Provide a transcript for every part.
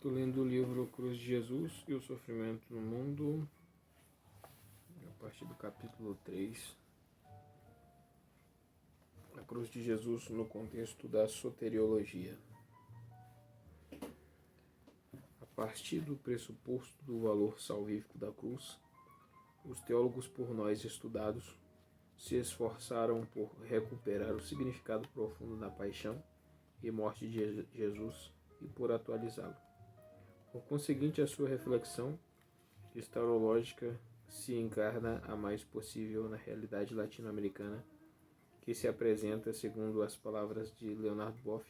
Estou lendo o livro Cruz de Jesus e o Sofrimento no Mundo, a partir do capítulo 3. A Cruz de Jesus no contexto da soteriologia. A partir do pressuposto do valor salvífico da cruz, os teólogos por nós estudados se esforçaram por recuperar o significado profundo da paixão e morte de Jesus e por atualizá-lo. Por conseguinte, a sua reflexão historiológica se encarna a mais possível na realidade latino-americana, que se apresenta, segundo as palavras de Leonardo Boff,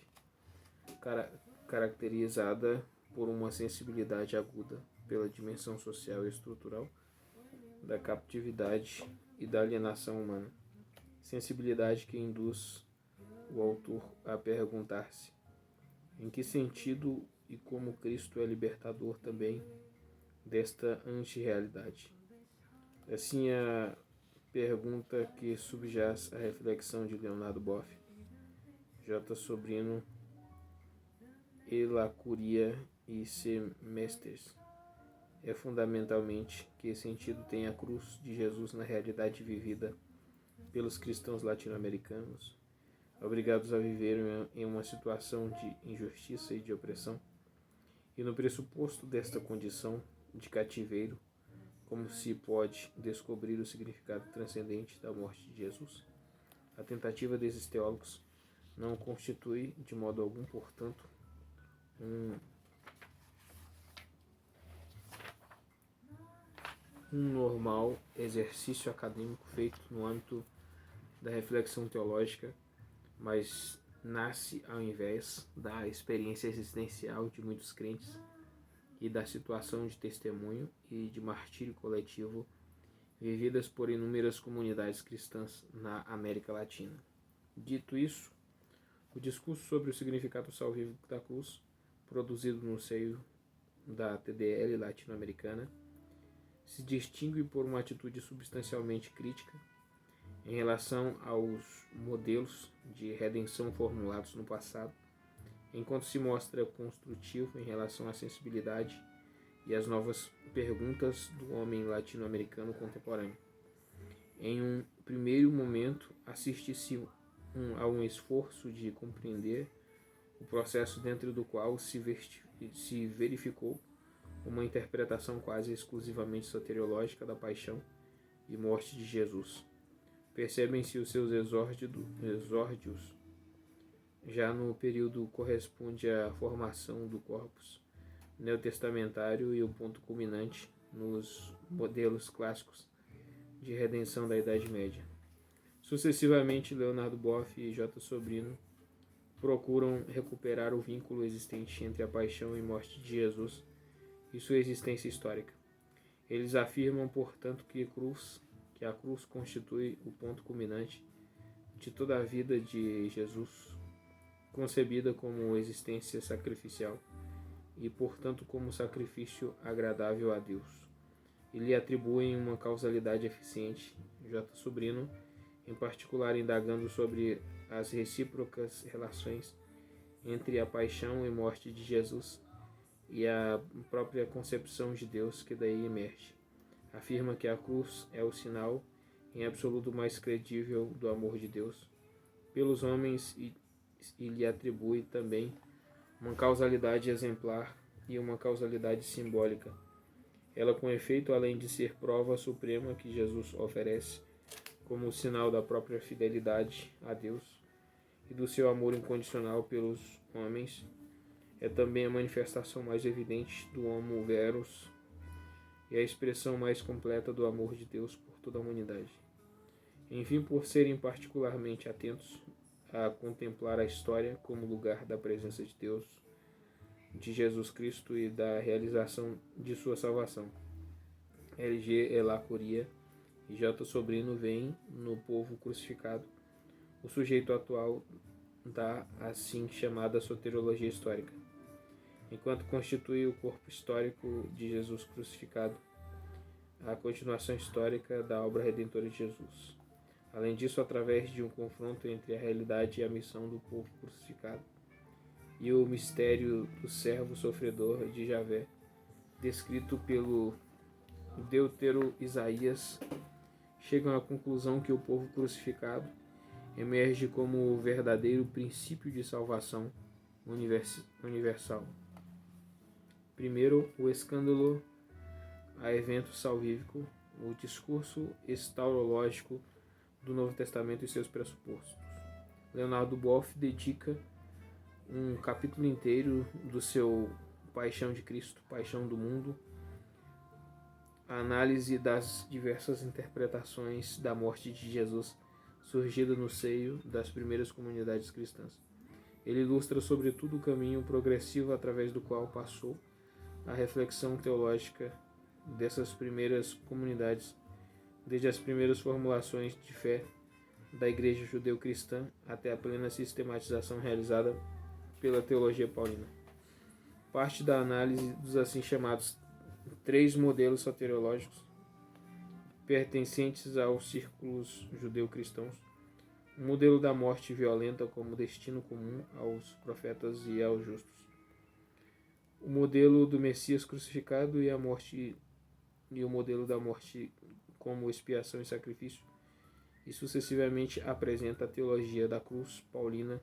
caracterizada por uma sensibilidade aguda pela dimensão social e estrutural da captividade e da alienação humana, sensibilidade que induz o autor a perguntar-se em que sentido e como Cristo é libertador também desta antirrealidade. Assim, a pergunta que subjaz à reflexão de Leonardo Boff, J. Sobrino, E. Lacuria e C. Mesters é fundamentalmente que sentido tem a cruz de Jesus na realidade vivida pelos cristãos latino-americanos, obrigados a viver em uma situação de injustiça e de opressão, e no pressuposto desta condição de cativeiro, como se pode descobrir o significado transcendente da morte de Jesus? A tentativa desses teólogos não constitui de modo algum, portanto, um normal exercício acadêmico feito no âmbito da reflexão teológica, mas nasce ao invés da experiência existencial de muitos crentes e da situação de testemunho e de martírio coletivo vividas por inúmeras comunidades cristãs na América Latina. Dito isso, o discurso sobre o significado salvífico da cruz, produzido no seio da TDL latino-americana, se distingue por uma atitude substancialmente crítica em relação aos modelos de redenção formulados no passado, enquanto se mostra construtivo em relação à sensibilidade e às novas perguntas do homem latino-americano contemporâneo. Em um primeiro momento, assiste-se a um esforço de compreender o processo dentro do qual se verificou uma interpretação quase exclusivamente soteriológica da paixão e morte de Jesus. Percebem-se os seus exórdios já no período corresponde à formação do corpus neotestamentário e o ponto culminante nos modelos clássicos de redenção da Idade Média. Sucessivamente, Leonardo Boff e J. Sobrino procuram recuperar o vínculo existente entre a paixão e morte de Jesus e sua existência histórica. Eles afirmam, portanto, que a cruz constitui o ponto culminante de toda a vida de Jesus, concebida como existência sacrificial e, portanto, como sacrifício agradável a Deus, e lhe atribuem uma causalidade eficiente. J. Sobrino, em particular, indagando sobre as recíprocas relações entre a paixão e morte de Jesus e a própria concepção de Deus que daí emerge, afirma que a cruz é o sinal em absoluto mais credível do amor de Deus pelos homens e lhe atribui também uma causalidade exemplar e uma causalidade simbólica. Ela, com efeito, além de ser prova suprema que Jesus oferece como sinal da própria fidelidade a Deus e do seu amor incondicional pelos homens, é também a manifestação mais evidente do homo veros e a expressão mais completa do amor de Deus por toda a humanidade. Enfim, por serem particularmente atentos a contemplar a história como lugar da presença de Deus, de Jesus Cristo e da realização de sua salvação, L.G. Lacuria e J. Sobrino veem no povo crucificado o sujeito atual da assim chamada soteriologia histórica, enquanto constitui o corpo histórico de Jesus crucificado, a continuação histórica da obra redentora de Jesus. Além disso, através de um confronto entre a realidade e a missão do povo crucificado, e o mistério do servo sofredor de Javé, descrito pelo deutero Isaías, chegam à conclusão que o povo crucificado emerge como o verdadeiro princípio de salvação universal. Primeiro, o escândalo a evento salvífico, o discurso estaurológico do Novo Testamento e seus pressupostos. Leonardo Boff dedica um capítulo inteiro do seu Paixão de Cristo, Paixão do Mundo, a análise das diversas interpretações da morte de Jesus surgida no seio das primeiras comunidades cristãs. Ele ilustra sobretudo o caminho progressivo através do qual passou a reflexão teológica dessas primeiras comunidades, desde as primeiras formulações de fé da Igreja Judeu-Cristã até a plena sistematização realizada pela teologia paulina. Parte da análise dos assim chamados três modelos soteriológicos pertencentes aos círculos judeu-cristãos: o modelo da morte violenta como destino comum aos profetas e aos justos, o modelo do Messias crucificado e o modelo da morte como expiação e sacrifício, e sucessivamente apresenta a teologia da cruz paulina,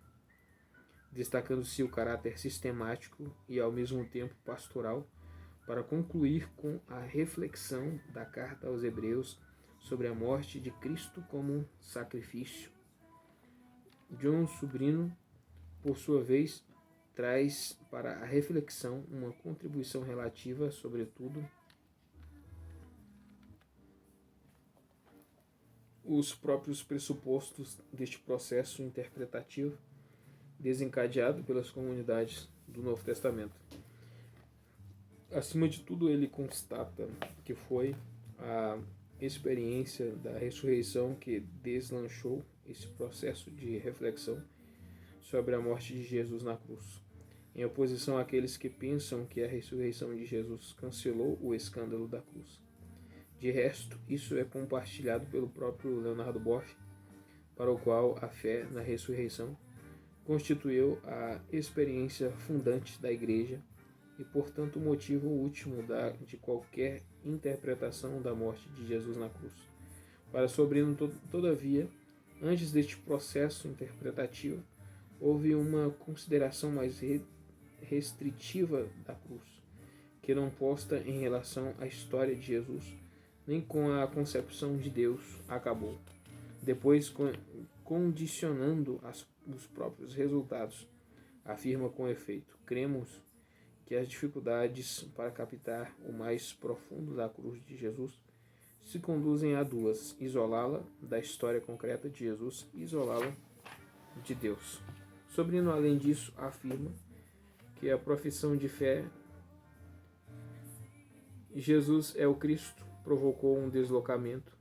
destacando-se o caráter sistemático e ao mesmo tempo pastoral, para concluir com a reflexão da carta aos Hebreus sobre a morte de Cristo como sacrifício. John Sobrino, por sua vez, traz para a reflexão uma contribuição relativa, sobretudo, os próprios pressupostos deste processo interpretativo desencadeado pelas comunidades do Novo Testamento. Acima de tudo, ele constata que foi a experiência da ressurreição que deslanchou esse processo de reflexão sobre a morte de Jesus na cruz, em oposição àqueles que pensam que a ressurreição de Jesus cancelou o escândalo da cruz. De resto, isso é compartilhado pelo próprio Leonardo Boff, para o qual a fé na ressurreição constituiu a experiência fundante da Igreja e, portanto, o motivo último de qualquer interpretação da morte de Jesus na cruz. Para Sobrino, todavia, antes deste processo interpretativo, houve uma consideração mais restritiva da cruz, que não posta em relação à história de Jesus, nem com a concepção de Deus, acabou. Depois, condicionando os próprios resultados, afirma com efeito: cremos que as dificuldades para captar o mais profundo da cruz de Jesus se conduzem a duas: isolá-la da história concreta de Jesus e isolá-la de Deus. Sobrino, além disso, afirma que a profissão de fé Jesus é o Cristo provocou um deslocamento,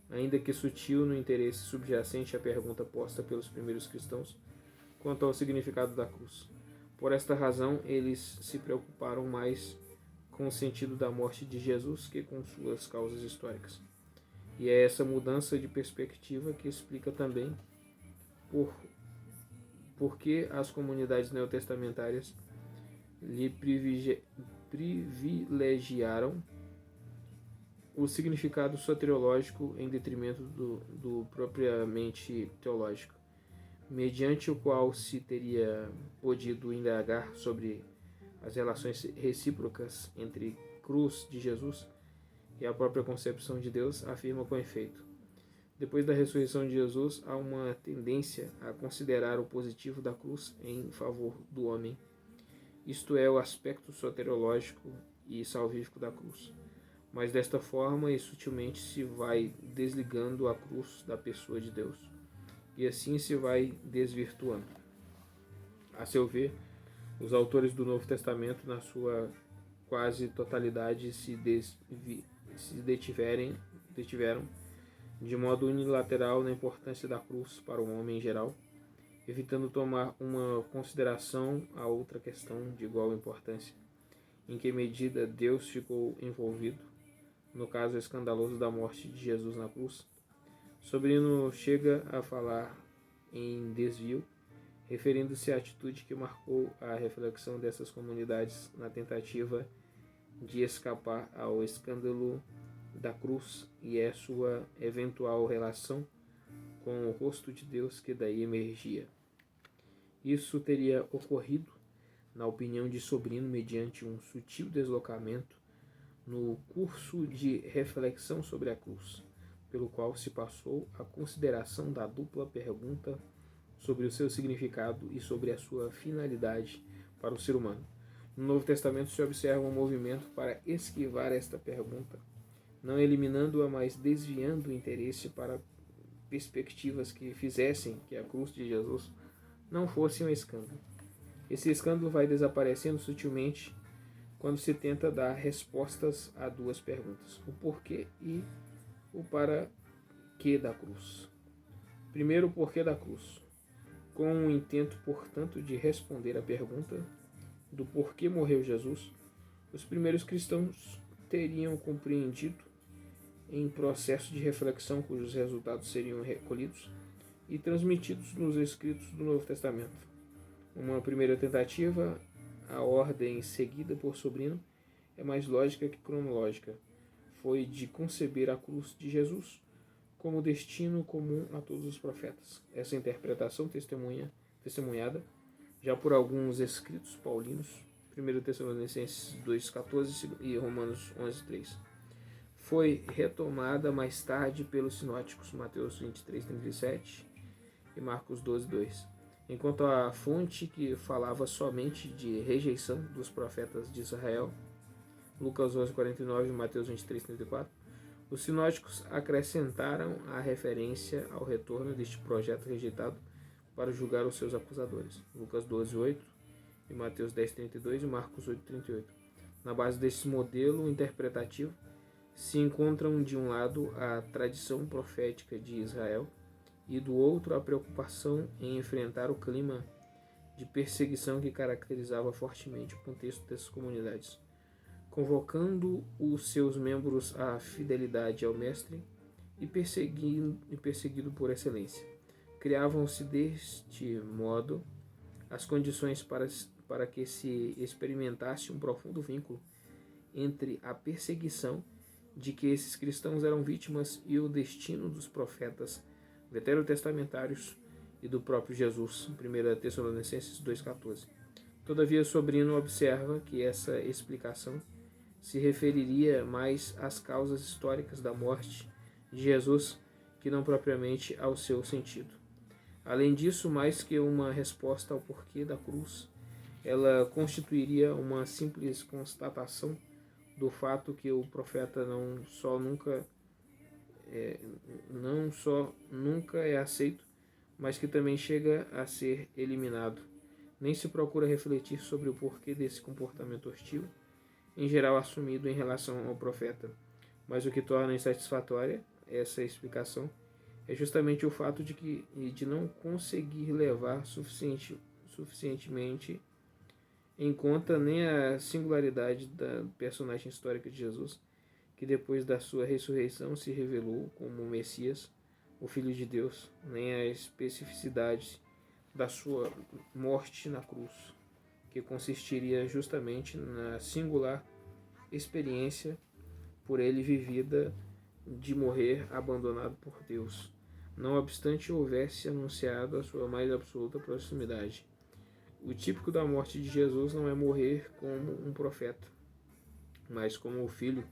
ainda que sutil, no interesse subjacente à pergunta posta pelos primeiros cristãos quanto ao significado da cruz. Por esta razão, eles se preocuparam mais com o sentido da morte de Jesus que com suas causas históricas. E é essa mudança de perspectiva que explica também por que as comunidades neotestamentárias lhe privilegiaram o significado soteriológico em detrimento do propriamente teológico, mediante o qual se teria podido indagar sobre as relações recíprocas entre cruz de Jesus e a própria concepção de Deus, afirma com efeito: depois da ressurreição de Jesus, há uma tendência a considerar o positivo da cruz em favor do homem, isto é, o aspecto soteriológico e salvífico da cruz. Mas desta forma e sutilmente se vai desligando a cruz da pessoa de Deus, e assim se vai desvirtuando. A seu ver, os autores do Novo Testamento, na sua quase totalidade, se detiveram de modo unilateral na importância da cruz para o homem em geral, evitando tomar uma consideração a outra questão de igual importância: em que medida Deus ficou envolvido no caso escandaloso da morte de Jesus na cruz. Sobrino chega a falar em desvio, referindo-se à atitude que marcou a reflexão dessas comunidades na tentativa de escapar ao escândalo da cruz e a sua eventual relação com o rosto de Deus que daí emergia. Isso teria ocorrido, na opinião de Sobrino, mediante um sutil deslocamento no curso de reflexão sobre a cruz, pelo qual se passou a consideração da dupla pergunta sobre o seu significado e sobre a sua finalidade para o ser humano. No Novo Testamento se observa um movimento para esquivar esta pergunta, não eliminando-a, mas desviando o interesse para perspectivas que fizessem que a cruz de Jesus não fosse um escândalo. Esse escândalo vai desaparecendo sutilmente quando se tenta dar respostas a duas perguntas: o porquê e o para que da cruz. Primeiro, o porquê da cruz. Com o intento, portanto, de responder à pergunta do porquê morreu Jesus, os primeiros cristãos teriam compreendido, em processo de reflexão cujos resultados seriam recolhidos e transmitidos nos escritos do Novo Testamento. Uma primeira tentativa, a ordem seguida por Sobrino, é mais lógica que cronológica. Foi de conceber a cruz de Jesus como destino comum a todos os profetas. Essa interpretação testemunhada já por alguns escritos paulinos, 1 Tessalonicenses 2,14 e Romanos 11,3. Foi retomada mais tarde pelos sinóticos Mateus 23,37 e Marcos 12,2. Enquanto a fonte que falava somente de rejeição dos profetas de Israel, Lucas 11,49 e Mateus 23,34, os sinóticos acrescentaram a referência ao retorno deste projeto rejeitado para julgar os seus acusadores, Lucas 12,8 e Mateus 10,32 e Marcos 8,38. Na base desse modelo interpretativo se encontram, de um lado, a tradição profética de Israel e, do outro, a preocupação em enfrentar o clima de perseguição que caracterizava fortemente o contexto dessas comunidades, convocando os seus membros à fidelidade ao Mestre e perseguido por excelência. Criavam-se deste modo as condições para que se experimentasse um profundo vínculo entre a perseguição de que esses cristãos eram vítimas e o destino dos profetas veterotestamentários e do próprio Jesus, 1 Tessalonicenses 2,14. Todavia, Sobrino observa que essa explicação se referiria mais às causas históricas da morte de Jesus que não propriamente ao seu sentido. Além disso, mais que uma resposta ao porquê da cruz, ela constituiria uma simples constatação do fato que o profeta não só nunca é aceito, mas que também chega a ser eliminado. Nem se procura refletir sobre o porquê desse comportamento hostil, em geral assumido em relação ao profeta. Mas o que torna insatisfatória essa explicação é justamente o fato de não conseguir levar suficientemente em conta nem a singularidade da personagem histórica de Jesus, que depois da sua ressurreição se revelou como o Messias, o Filho de Deus, nem a especificidade da sua morte na cruz, que consistiria justamente na singular experiência por ele vivida de morrer abandonado por Deus, não obstante houvesse anunciado a sua mais absoluta proximidade. O típico da morte de Jesus não é morrer como um profeta, mas como o filho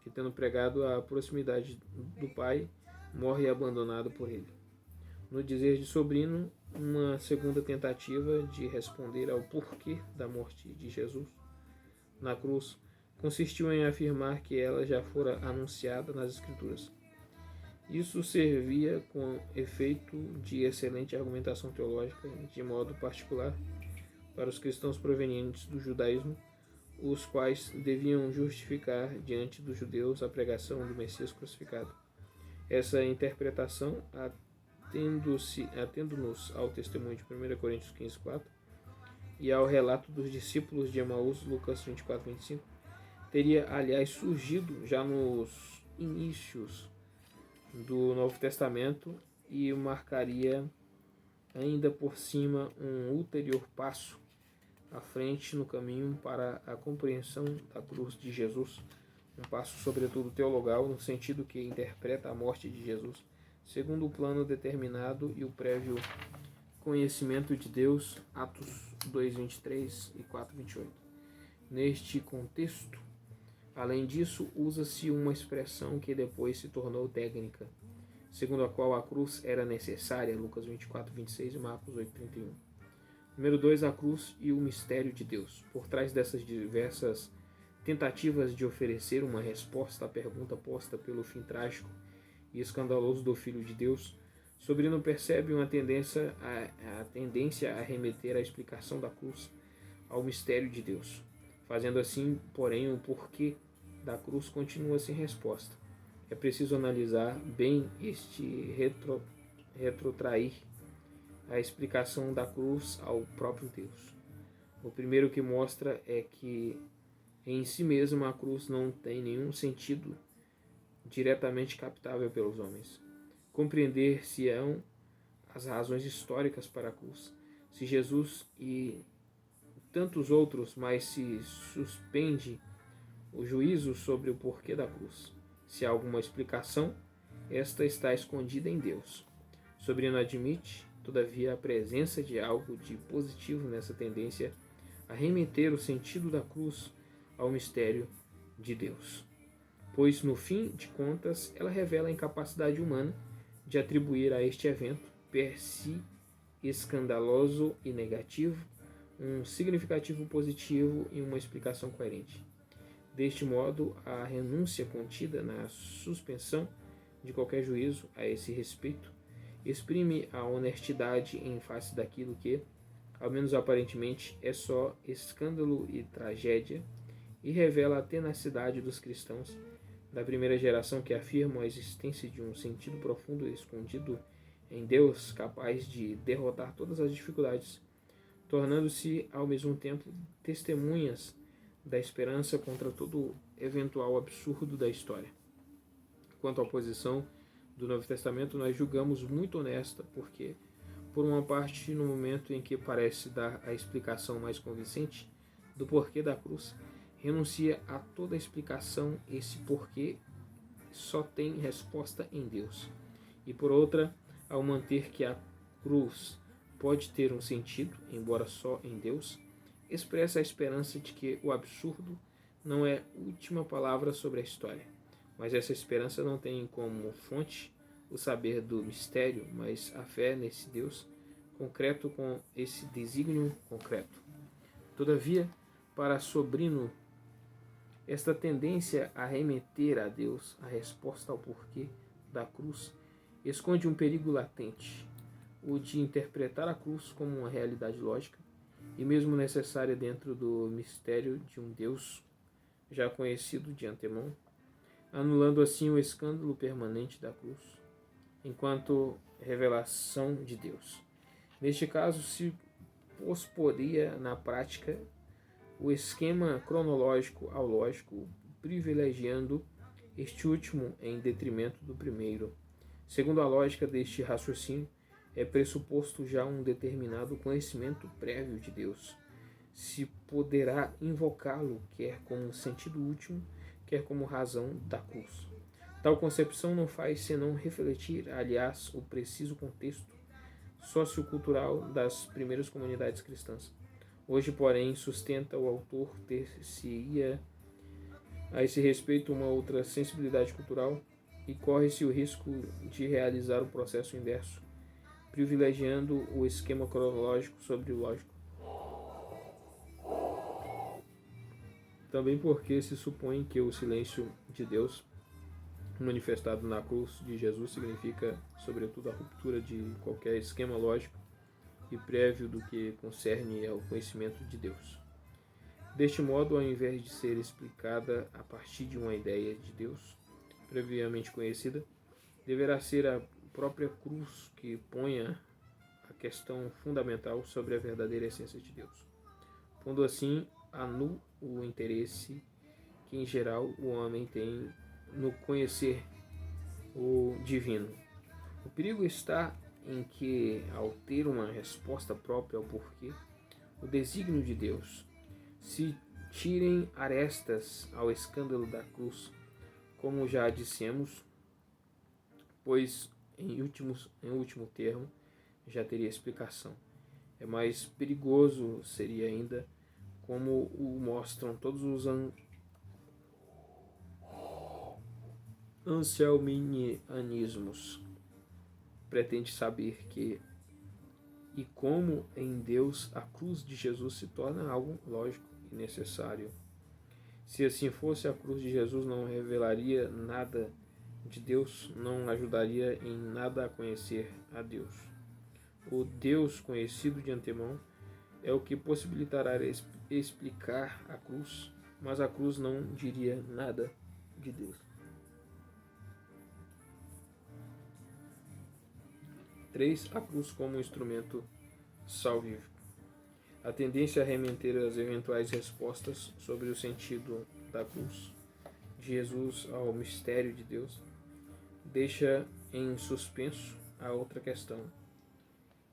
que, tendo pregado a proximidade do Pai, morre abandonado por ele. No dizer de Sobrino, uma segunda tentativa de responder ao porquê da morte de Jesus na cruz consistiu em afirmar que ela já fora anunciada nas Escrituras. Isso servia com efeito de excelente argumentação teológica, de modo particular para os cristãos provenientes do judaísmo, os quais deviam justificar diante dos judeus a pregação do Messias crucificado. Essa interpretação, atendo-nos ao testemunho de 1 Coríntios 15,4 e ao relato dos discípulos de Emaús, Lucas 24,25, teria, aliás, surgido já nos inícios do Novo Testamento e marcaria ainda por cima um ulterior passo à frente no caminho para a compreensão da cruz de Jesus, um passo sobretudo teologal, no sentido que interpreta a morte de Jesus segundo o plano determinado e o prévio conhecimento de Deus, Atos 2:23 e 4:28. Neste contexto, além disso, usa-se uma expressão que depois se tornou técnica, segundo a qual a cruz era necessária, Lucas 24:26 e Marcos 8:31. Número 2, a cruz e o mistério de Deus. Por trás dessas diversas tentativas de oferecer uma resposta à pergunta posta pelo fim trágico e escandaloso do Filho de Deus, Sobrino percebe uma tendência a remeter a explicação da cruz ao mistério de Deus. Fazendo assim, porém, o porquê da cruz continua sem resposta. É preciso analisar bem este retrotrair a explicação da cruz ao próprio Deus. O primeiro que mostra é que em si mesma a cruz não tem nenhum sentido diretamente captável pelos homens. Compreender-se-ão as razões históricas para a cruz, se Jesus e tantos outros, mas se suspende o juízo sobre o porquê da cruz. Se há alguma explicação, esta está escondida em Deus. Sobrino admite, todavia, a presença de algo de positivo nessa tendência a remeter o sentido da cruz ao mistério de Deus, pois, no fim de contas, ela revela a incapacidade humana de atribuir a este evento, per si escandaloso e negativo, um significativo positivo e uma explicação coerente. Deste modo, a renúncia contida na suspensão de qualquer juízo a esse respeito exprime a honestidade em face daquilo que, ao menos aparentemente, é só escândalo e tragédia, e revela a tenacidade dos cristãos da primeira geração que afirmam a existência de um sentido profundo escondido em Deus, capaz de derrotar todas as dificuldades, tornando-se ao mesmo tempo testemunhas da esperança contra todo eventual absurdo da história. Quanto à posição do Novo Testamento, nós julgamos muito honesta, porque, por uma parte, no momento em que parece dar a explicação mais convincente do porquê da cruz, renuncia a toda explicação, esse porquê só tem resposta em Deus. E por outra, ao manter que a cruz pode ter um sentido, embora só em Deus, expressa a esperança de que o absurdo não é a última palavra sobre a história. Mas essa esperança não tem como fonte o saber do mistério, mas a fé nesse Deus concreto com esse desígnio concreto. Todavia, para Sobrino, esta tendência a remeter a Deus a resposta ao porquê da cruz esconde um perigo latente, o de interpretar a cruz como uma realidade lógica e mesmo necessária dentro do mistério de um Deus já conhecido de antemão, anulando assim o escândalo permanente da cruz, enquanto revelação de Deus. Neste caso, se posporia na prática o esquema cronológico ao lógico, privilegiando este último em detrimento do primeiro. Segundo a lógica deste raciocínio, é pressuposto já um determinado conhecimento prévio de Deus. Se poderá invocá-lo, quer como sentido último, quer como razão da cruz. Tal concepção não faz senão refletir, aliás, o preciso contexto sociocultural das primeiras comunidades cristãs. Hoje, porém, sustenta o autor ter-se-ia a esse respeito uma outra sensibilidade cultural e corre-se o risco de realizar o processo inverso, privilegiando o esquema cronológico sobre o lógico. Também porque se supõe que o silêncio de Deus manifestado na cruz de Jesus significa, sobretudo, a ruptura de qualquer esquema lógico e prévio do que concerne ao conhecimento de Deus. Deste modo, ao invés de ser explicada a partir de uma ideia de Deus previamente conhecida, deverá ser a própria cruz que ponha a questão fundamental sobre a verdadeira essência de Deus, pondo assim a nu o interesse que, em geral, o homem tem no conhecer o divino. O perigo está em que, ao ter uma resposta própria ao porquê, o desígnio de Deus, se tirem arestas ao escândalo da cruz, como já dissemos, pois em último termo já teria explicação. É mais perigoso seria ainda, como o mostram todos os anselminianismos. Pretende saber que e como em Deus a cruz de Jesus se torna algo lógico e necessário. Se assim fosse, a cruz de Jesus não revelaria nada de Deus, não ajudaria em nada a conhecer a Deus. O Deus conhecido de antemão é o que possibilitará explicar a cruz, mas a cruz não diria nada de Deus. 3. A cruz como instrumento salvífico. A tendência a remeter as eventuais respostas sobre o sentido da cruz de Jesus ao mistério de Deus deixa em suspenso a outra questão,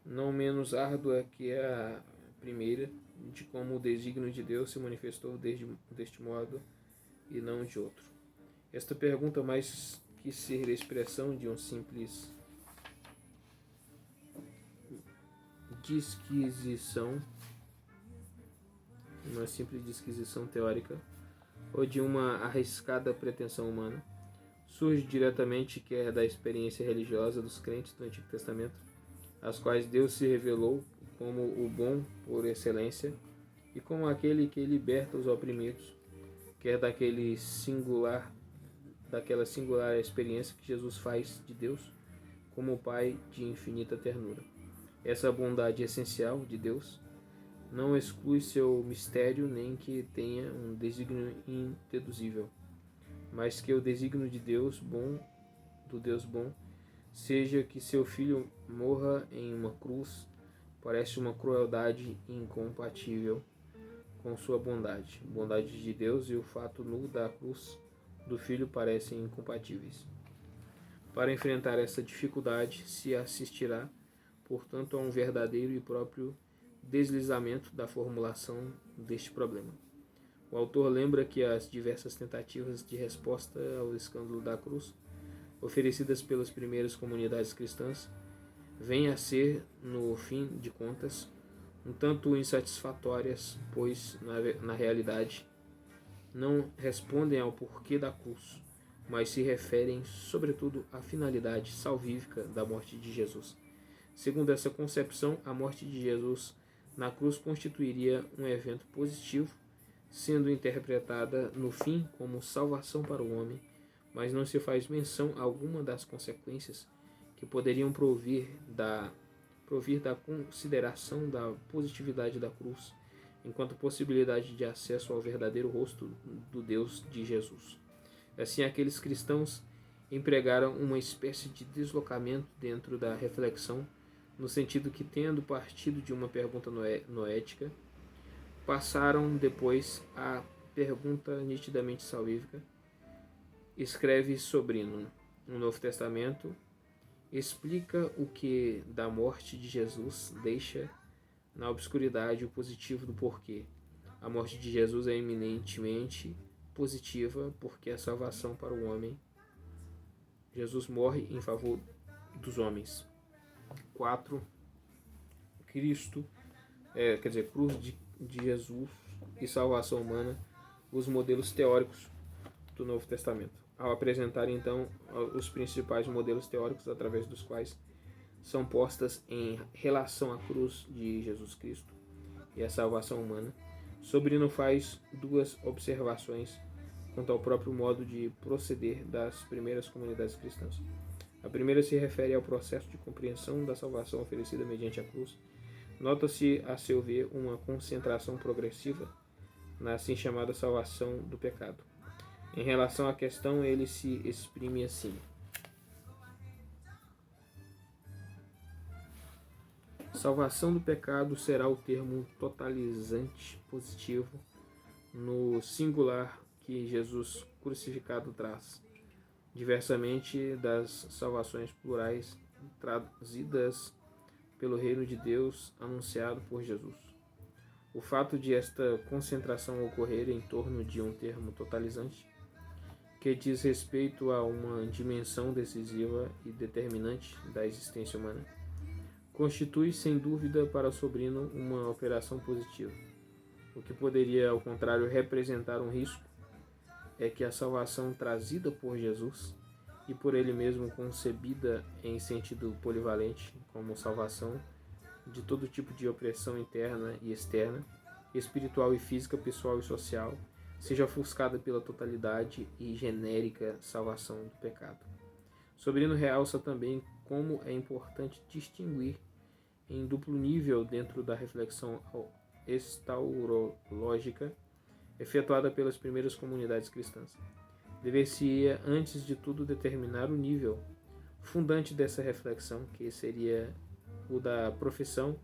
não menos árdua que a primeira, de como o desígnio de Deus se manifestou deste modo e não de outro. Esta pergunta, mais que ser a expressão de uma simples disquisição teórica ou de uma arriscada pretensão humana, surge diretamente quer da experiência religiosa dos crentes do Antigo Testamento, às quais Deus se revelou como o bom por excelência e como aquele que liberta os oprimidos, quer daquela singular experiência que Jesus faz de Deus como o Pai de infinita ternura. Essa bondade essencial de Deus não exclui seu mistério nem que tenha um desígnio indeduzível, mas que o desígnio de Deus bom, seja que seu filho morra em uma cruz, parece uma crueldade incompatível com sua bondade. A bondade de Deus e o fato nu da cruz do filho parecem incompatíveis. Para enfrentar essa dificuldade, se assistirá, portanto, a um verdadeiro e próprio deslizamento da formulação deste problema. O autor lembra que as diversas tentativas de resposta ao escândalo da cruz, oferecidas pelas primeiras comunidades cristãs, vêm a ser, no fim de contas, um tanto insatisfatórias, pois, na realidade, não respondem ao porquê da cruz, mas se referem, sobretudo, à finalidade salvífica da morte de Jesus. Segundo essa concepção, a morte de Jesus na cruz constituiria um evento positivo, sendo interpretada no fim como salvação para o homem, mas não se faz menção alguma das consequências que poderiam provir da consideração da positividade da cruz, enquanto possibilidade de acesso ao verdadeiro rosto do Deus de Jesus. Assim, aqueles cristãos empregaram uma espécie de deslocamento dentro da reflexão, no sentido que, tendo partido de uma pergunta noética, passaram depois à pergunta nitidamente salvífica. Escreve Sobrino, no Novo Testamento, explica o que da morte de Jesus deixa na obscuridade o positivo do porquê. A morte de Jesus é eminentemente positiva porque é salvação para o homem. Jesus morre em favor dos homens. 4. Cristo, cruz de Jesus e salvação humana, os modelos teóricos do Novo Testamento. Ao apresentar então os principais modelos teóricos através dos quais são postas em relação à cruz de Jesus Cristo e a salvação humana, Sobrino faz duas observações quanto ao próprio modo de proceder das primeiras comunidades cristãs. A primeira se refere ao processo de compreensão da salvação oferecida mediante a cruz. Nota-se, a seu ver, uma concentração progressiva na assim chamada salvação do pecado. Em relação à questão, ele se exprime assim: salvação do pecado será o termo totalizante positivo no singular que Jesus crucificado traz, diversamente das salvações plurais trazidas pelo reino de Deus anunciado por Jesus. O fato de esta concentração ocorrer em torno de um termo totalizante, que diz respeito a uma dimensão decisiva e determinante da existência humana, constitui sem dúvida para o Sobrino uma operação positiva. O que poderia, ao contrário, representar um risco é que a salvação trazida por Jesus e por ele mesmo concebida em sentido polivalente como salvação de todo tipo de opressão interna e externa, espiritual e física, pessoal e social, seja ofuscada pela totalidade e genérica salvação do pecado. Sobrino realça também como é importante distinguir em duplo nível dentro da reflexão estaurológica efetuada pelas primeiras comunidades cristãs. Dever-se-ia, antes de tudo, determinar o nível fundante dessa reflexão, que seria o da profissão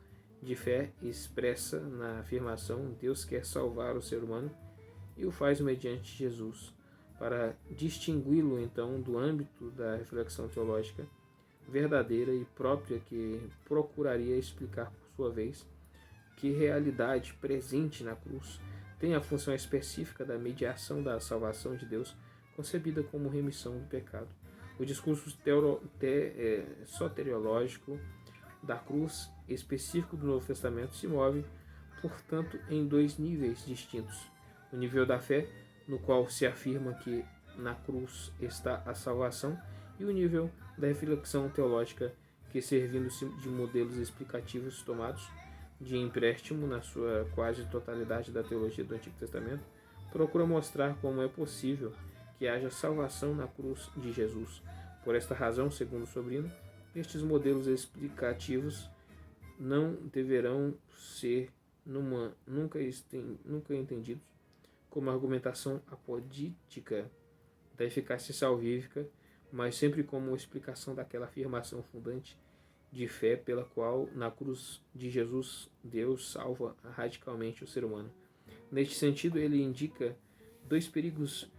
de fé expressa na afirmação Deus quer salvar o ser humano e o faz mediante Jesus, para distingui-lo então do âmbito da reflexão teológica verdadeira e própria que procuraria explicar por sua vez que realidade presente na cruz tem a função específica da mediação da salvação de Deus concebida como remissão do pecado. O discurso soteriológico da cruz específico do Novo Testamento se move, portanto, em dois níveis distintos. O nível da fé, no qual se afirma que na cruz está a salvação, e o nível da reflexão teológica, que, servindo-se de modelos explicativos tomados de empréstimo na sua quase totalidade da teologia do Antigo Testamento, procura mostrar como é possível que haja salvação na cruz de Jesus. Por esta razão, segundo o Sobrino, estes modelos explicativos não deverão ser nunca entendidos como argumentação apodítica da eficácia salvífica, mas sempre como explicação daquela afirmação fundante de fé pela qual, na cruz de Jesus, Deus salva radicalmente o ser humano. Neste sentido, ele indica dois perigos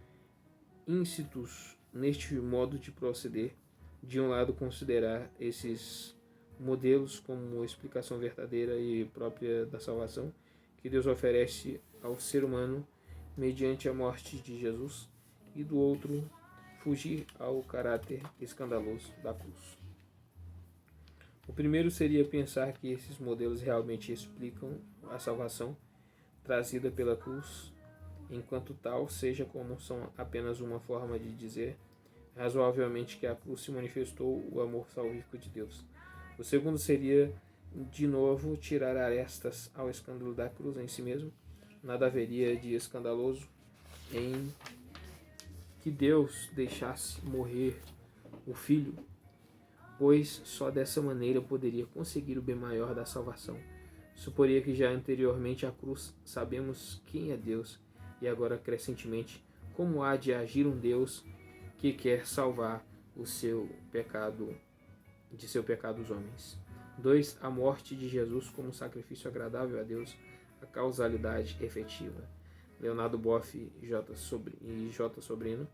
íncitos neste modo de proceder. De um lado, considerar esses modelos como explicação verdadeira e própria da salvação que Deus oferece ao ser humano mediante a morte de Jesus, e do outro, fugir ao caráter escandaloso da cruz. O primeiro seria pensar que esses modelos realmente explicam a salvação trazida pela cruz, enquanto tal, seja como são apenas uma forma de dizer razoavelmente que a cruz se manifestou o amor salvífico de Deus. O segundo seria, de novo, tirar arestas ao escândalo da cruz em si mesmo. Nada haveria de escandaloso em que Deus deixasse morrer o Filho, pois só dessa maneira poderia conseguir o bem maior da salvação. Suporia que já anteriormente à cruz sabemos quem é Deus, e agora crescentemente como há de agir um Deus que quer salvar de seu pecado os homens. 2. A morte de Jesus como sacrifício agradável a Deus, a causalidade efetiva. Leonardo Boff e J. Sobrino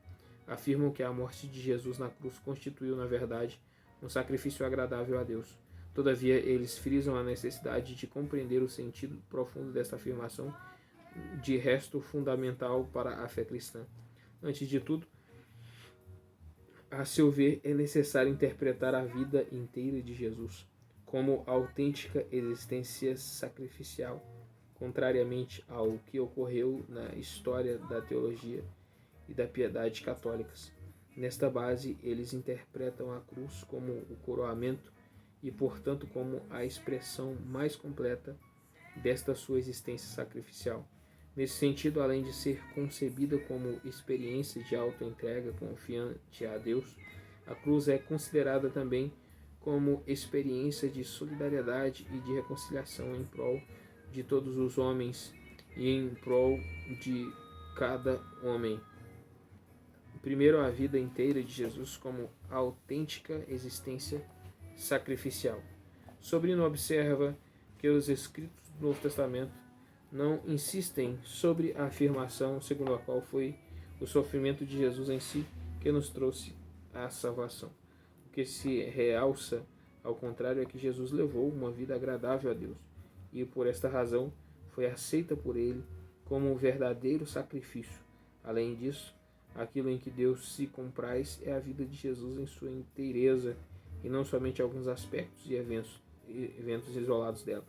afirmam que a morte de Jesus na cruz constituiu, na verdade, um sacrifício agradável a Deus. Todavia, eles frisam a necessidade de compreender o sentido profundo desta afirmação, de resto fundamental para a fé cristã. Antes de tudo, a seu ver, é necessário interpretar a vida inteira de Jesus como autêntica existência sacrificial, contrariamente ao que ocorreu na história da teologia e da piedade católicas. Nesta base, eles interpretam a cruz como o coroamento e, portanto, como a expressão mais completa desta sua existência sacrificial. Nesse sentido, além de ser concebida como experiência de autoentrega confiante a Deus, a cruz é considerada também como experiência de solidariedade e de reconciliação em prol de todos os homens e em prol de cada homem. Primeiro, a vida inteira de Jesus como autêntica existência sacrificial. Sobrino observa que os escritos do Novo Testamento não insistem sobre a afirmação segundo a qual foi o sofrimento de Jesus em si que nos trouxe a salvação. O que se realça Ao contrário, é que Jesus levou uma vida agradável a Deus, e por esta razão foi aceita por ele como um verdadeiro sacrifício. Além disso, aquilo em que Deus se compraz é a vida de Jesus em sua inteireza, e não somente alguns aspectos e eventos isolados dela.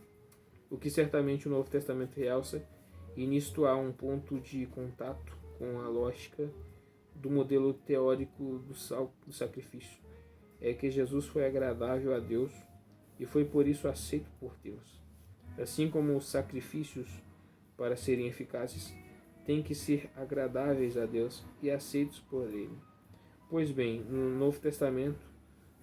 O que certamente o Novo Testamento realça, e nisto há um ponto de contato com a lógica do modelo teórico do sacrifício, é que Jesus foi agradável a Deus e foi por isso aceito por Deus. Assim como os sacrifícios, para serem eficazes, têm que ser agradáveis a Deus e aceitos por Ele. Pois bem, no Novo Testamento,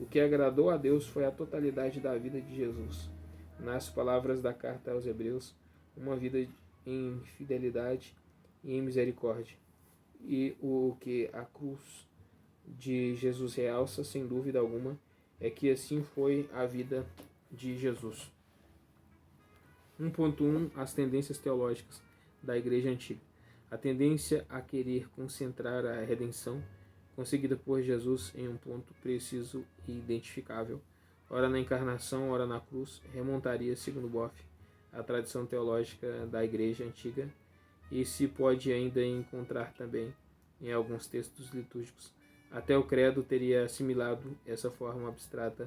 o que agradou a Deus foi a totalidade da vida de Jesus. Nas palavras da carta aos Hebreus, uma vida em fidelidade e em misericórdia. E o que a cruz de Jesus realça, sem dúvida alguma, é que assim foi a vida de Jesus. 1.1 As tendências teológicas da Igreja Antiga. A tendência a querer concentrar a redenção conseguida por Jesus em um ponto preciso e identificável, ora na encarnação, ora na cruz, remontaria, segundo Boff, a tradição teológica da Igreja Antiga e se pode ainda encontrar também em alguns textos litúrgicos. Até o credo teria assimilado essa forma abstrata